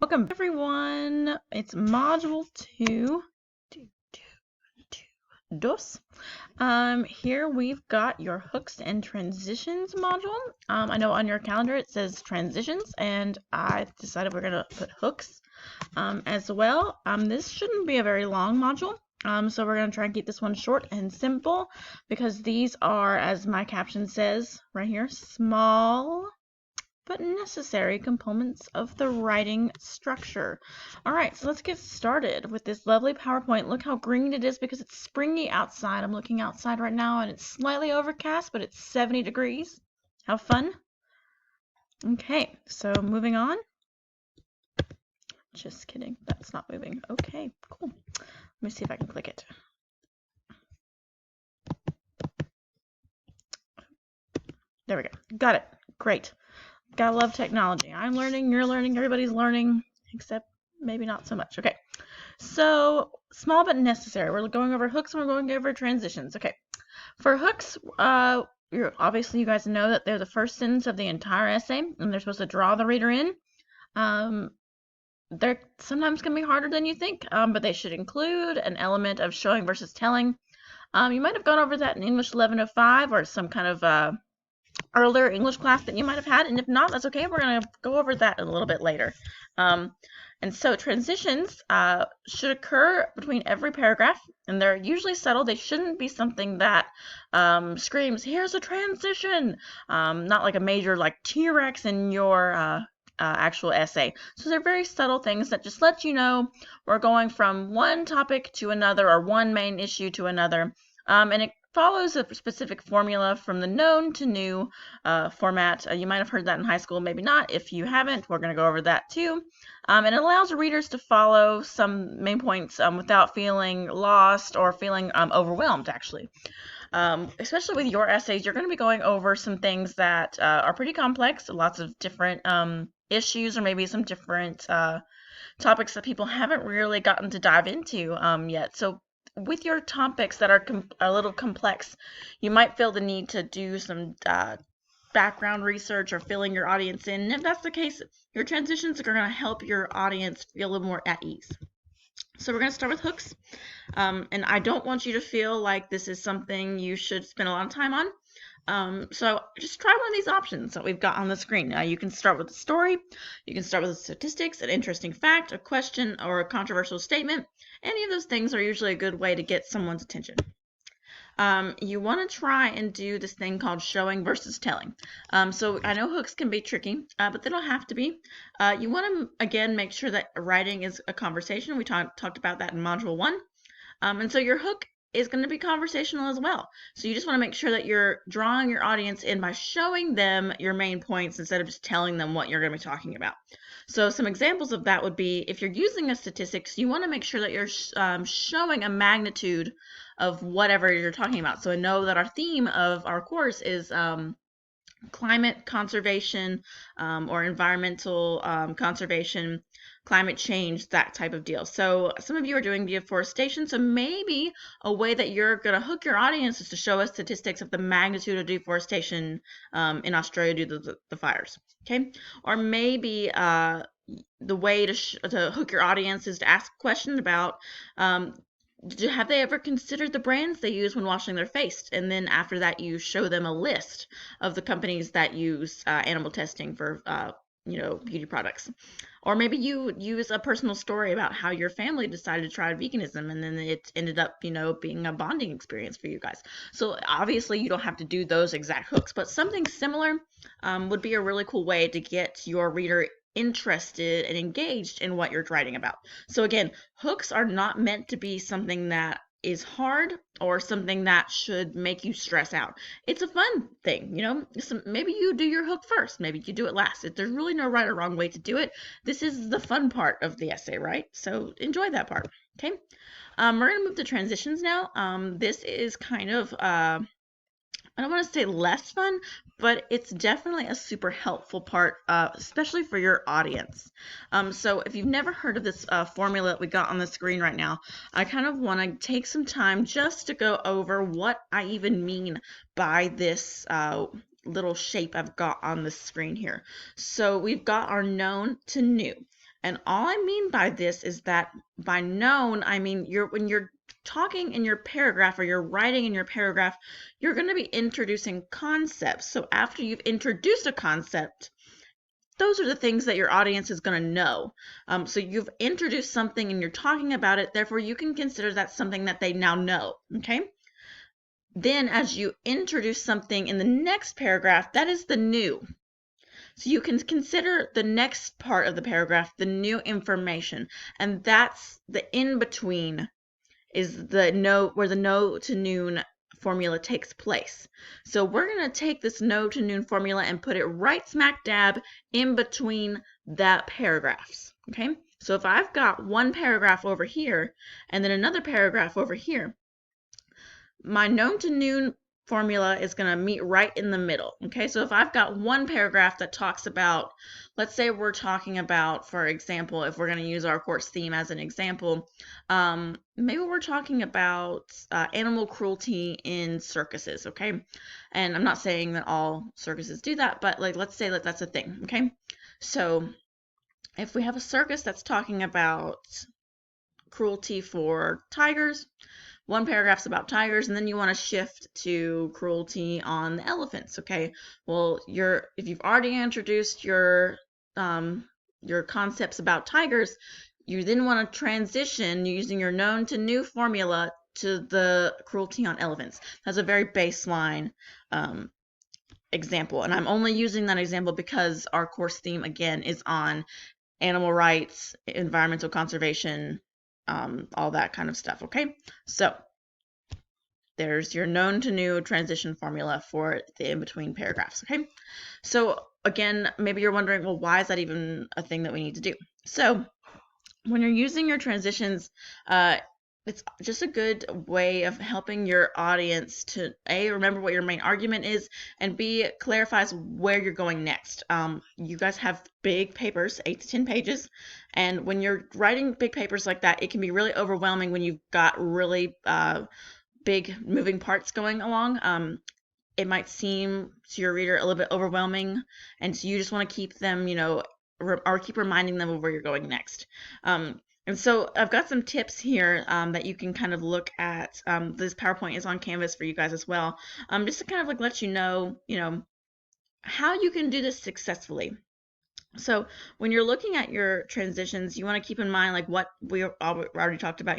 Welcome everyone. It's module 2. Here we've got your hooks and transitions module. I know on your calendar it says transitions, and I decided we're gonna put hooks as well. This shouldn't be a very long module. So we're gonna try and keep this one short and simple because these are, as my caption says right here, small but necessary components of the writing structure. All right, so let's get started with this lovely PowerPoint. Look how green it is because it's springy outside. I'm looking outside right now and it's slightly overcast, but it's 70 degrees. How fun. Okay, so moving on. Just kidding, that's not moving. Okay, cool. Let me see if I can click it. There we go, got it, great. Gotta love technology. I'm learning, you're learning, everybody's learning, except maybe not so much. Okay, so small but necessary. We're going over hooks and we're going over transitions. Okay, for hooks, obviously you guys know that they're the first sentence of the entire essay, and they're supposed to draw the reader in. They're sometimes can be harder than you think, but they should include an element of showing versus telling. You might have gone over that in English 1105 or some kind of earlier English class that you might have had, and if not, that's okay. We're going to go over that a little bit later. And so transitions should occur between every paragraph, and they're usually subtle. They shouldn't be something that screams, here's a transition, not like a major like T-Rex in your actual essay. So they're very subtle things that just let you know we're going from one topic to another or one main issue to another. And it follows a specific formula from the known to new format. You might have heard that in high school, maybe not. If you haven't, we're going to go over that too. And it allows readers to follow some main points without feeling lost or feeling overwhelmed, actually. Especially with your essays, you're going to be going over some things that are pretty complex, lots of different issues or maybe some different topics that people haven't really gotten to dive into yet. So with your topics that are a little complex, you might feel the need to do some background research or filling your audience in. And if that's the case, your transitions are going to help your audience feel a little more at ease. So we're going to start with hooks. And I don't want you to feel like this is something you should spend a lot of time on. So just try one of these options that we've got on the screen. You can start with a story, you can start with statistics, an interesting fact, a question, or a controversial statement. Any of those things are usually a good way to get someone's attention. You want to try and do this thing called showing versus telling. So I know hooks can be tricky, but they don't have to be. You want to, again, make sure that writing is a conversation. We talked about that in Module 1. And so your hook is going to be conversational as well. So you just want to make sure that you're drawing your audience in by showing them your main points instead of just telling them what you're going to be talking about. So some examples of that would be if you're using a statistics, you want to make sure that you're showing a magnitude of whatever you're talking about. So I know that our theme of our course is climate conservation or environmental conservation, climate change, that type of deal. So some of you are doing deforestation, so maybe a way that you're going to hook your audience is to show us statistics of the magnitude of deforestation in Australia due to the fires. Okay, or maybe the way to hook your audience is to ask a question about have they ever considered the brands they use when washing their face? And then after that, you show them a list of the companies that use animal testing for beauty products. Or maybe you use a personal story about how your family decided to try veganism and then it ended up, being a bonding experience for you guys. So obviously you don't have to do those exact hooks, but something similar would be a really cool way to get your reader interested and engaged in what you're writing about. So again, hooks are not meant to be something that is hard or something that should make you stress out. It's a fun thing, So maybe you do your hook first, maybe you do it last. There's really no right or wrong way to do it. This is the fun part of the essay, right? So enjoy that part. Okay. We're going to move to transitions now. This is kind of I don't want to say less fun, but it's definitely a super helpful part, especially for your audience. So if you've never heard of this formula that we got on the screen right now, I kind of want to take some time just to go over what I even mean by this little shape I've got on the screen here. So we've got our known to new. And all I mean by this is that by known, I mean when you're talking in your paragraph or you're writing in your paragraph, you're going to be introducing concepts. So after you've introduced a concept, those are the things that your audience is going to know. So you've introduced something and you're talking about it, therefore you can consider that something that they now know, okay? Then as you introduce something in the next paragraph, that is the new. So you can consider the next part of the paragraph the new information, and that's the in-between is the no, where the no to noon formula takes place. So we're going to take this no to noon formula and put it right smack dab in between that paragraphs. Okay, so if I've got one paragraph over here and then another paragraph over here, my known to noon formula is going to meet right in the middle. Okay, so if I've got one paragraph that talks about, let's say we're talking about, for example, if we're going to use our course theme as an example, maybe we're talking about animal cruelty in circuses. Okay, and I'm not saying that all circuses do that, but like let's say that that's a thing. Okay, so if we have a circus that's talking about cruelty for tigers, one paragraph's about tigers, and then you want to shift to cruelty on the elephants. Okay, well, if you've already introduced your concepts about tigers, you then want to transition using your known to new formula to the cruelty on elephants. That's a very baseline example, and I'm only using that example because our course theme again is on animal rights, environmental conservation, all that kind of stuff. Okay, so there's your known to new transition formula for the in-between paragraphs. Okay, so again, maybe you're wondering, well, why is that even a thing that we need to do? So when you're using your transitions, it's just a good way of helping your audience to A, remember what your main argument is, and B, clarifies where you're going next. You guys have big papers, 8 to 10 pages, and when you're writing big papers like that, it can be really overwhelming when you've got really big moving parts going along. It might seem to your reader a little bit overwhelming, and so you just want to keep them, or keep reminding them of where you're going next. And so I've got some tips here that you can kind of look at. This PowerPoint is on Canvas for you guys as well, just to kind of like let you know, how you can do this successfully. So when you're looking at your transitions, you want to keep in mind like what we already talked about,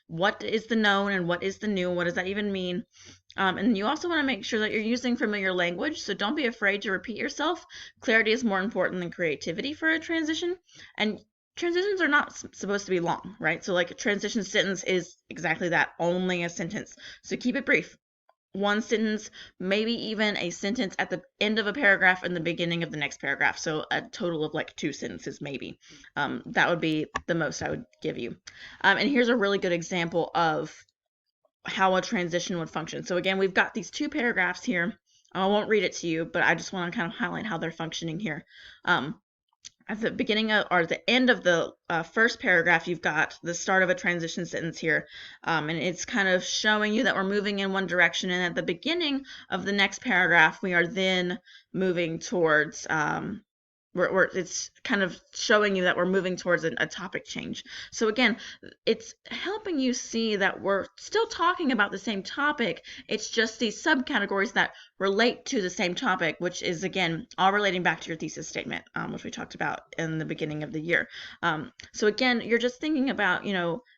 what is the known and what is the new, what does that even mean? And you also want to make sure that you're using familiar language, so don't be afraid to repeat yourself. Clarity is more important than creativity for a transition, and transitions are not supposed to be long, right? So like a transition sentence is exactly that, only a sentence. So keep it brief. One sentence, maybe even a sentence at the end of a paragraph and the beginning of the next paragraph. So a total of like 2 sentences maybe. That would be the most I would give you. And here's a really good example of how a transition would function. So again, we've got these 2 paragraphs here. I won't read it to you, but I just want to kind of highlight how they're functioning here. At the beginning of, or the end of the first paragraph, you've got the start of a transition sentence here, and it's kind of showing you that we're moving in one direction, and at the beginning of the next paragraph, we are then moving towards it's kind of showing you that we're moving towards a topic change. So again, it's helping you see that we're still talking about the same topic. It's just these subcategories that relate to the same topic, which is again all relating back to your thesis statement, which we talked about in the beginning of the year. So again, you're just thinking about,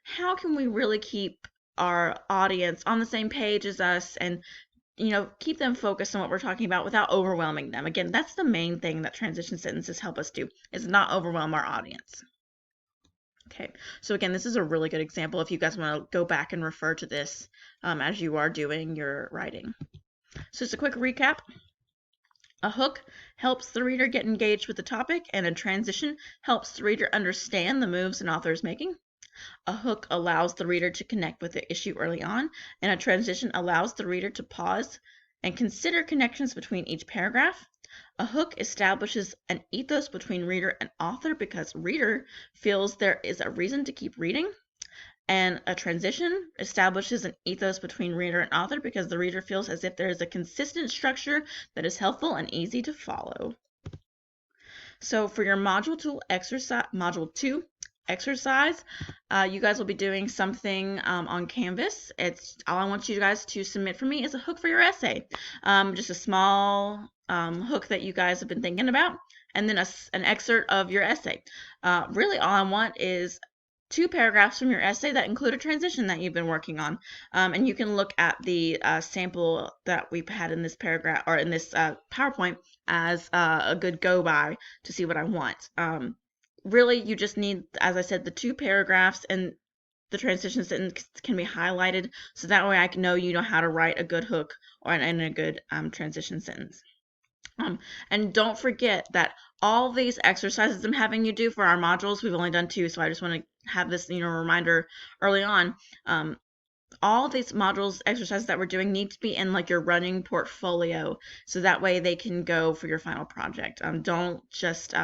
how can we really keep our audience on the same page as us, and keep them focused on what we're talking about without overwhelming them. Again, that's the main thing that transition sentences help us do, is not overwhelm our audience. Okay, so again, this is a really good example if you guys want to go back and refer to this as you are doing your writing. So just a quick recap. A hook helps the reader get engaged with the topic, and a transition helps the reader understand the moves an author is making. A hook allows the reader to connect with the issue early on, and a transition allows the reader to pause and consider connections between each paragraph. A hook establishes an ethos between reader and author because reader feels there is a reason to keep reading. And a transition establishes an ethos between reader and author because the reader feels as if there is a consistent structure that is helpful and easy to follow. So for your module 2 exercise, you guys will be doing something on Canvas. It's all I want you guys to submit for me is a hook for your essay. Just a small hook that you guys have been thinking about, and then an excerpt of your essay. Really all I want is 2 paragraphs from your essay that include a transition that you've been working on. And you can look at the sample that we've had in this paragraph or in this PowerPoint as a good go by to see what I want. Really, you just need, as I said, the 2 paragraphs, and the transition sentence can be highlighted so that way I can know you know how to write a good hook or and a good transition sentence. And don't forget that all these exercises I'm having you do for our modules, we've only done 2, so I just want to have this, reminder early on. All these modules, exercises that we're doing need to be in like your running portfolio, so that way they can go for your final project. Don't just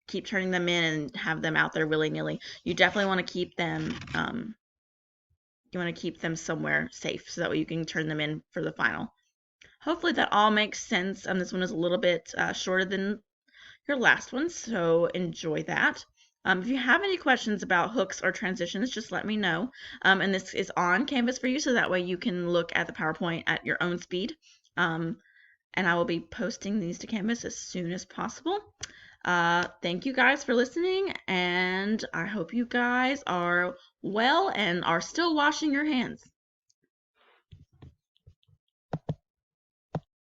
keep turning them in and have them out there willy-nilly. You definitely want to keep them. You want to keep them somewhere safe, so that way you can turn them in for the final. Hopefully that all makes sense. This one is a little bit shorter than your last one, so enjoy that. If you have any questions about hooks or transitions, just let me know. And this is on Canvas for you, so that way you can look at the PowerPoint at your own speed. And I will be posting these to Canvas as soon as possible. Thank you guys for listening, and I hope you guys are well and are still washing your hands.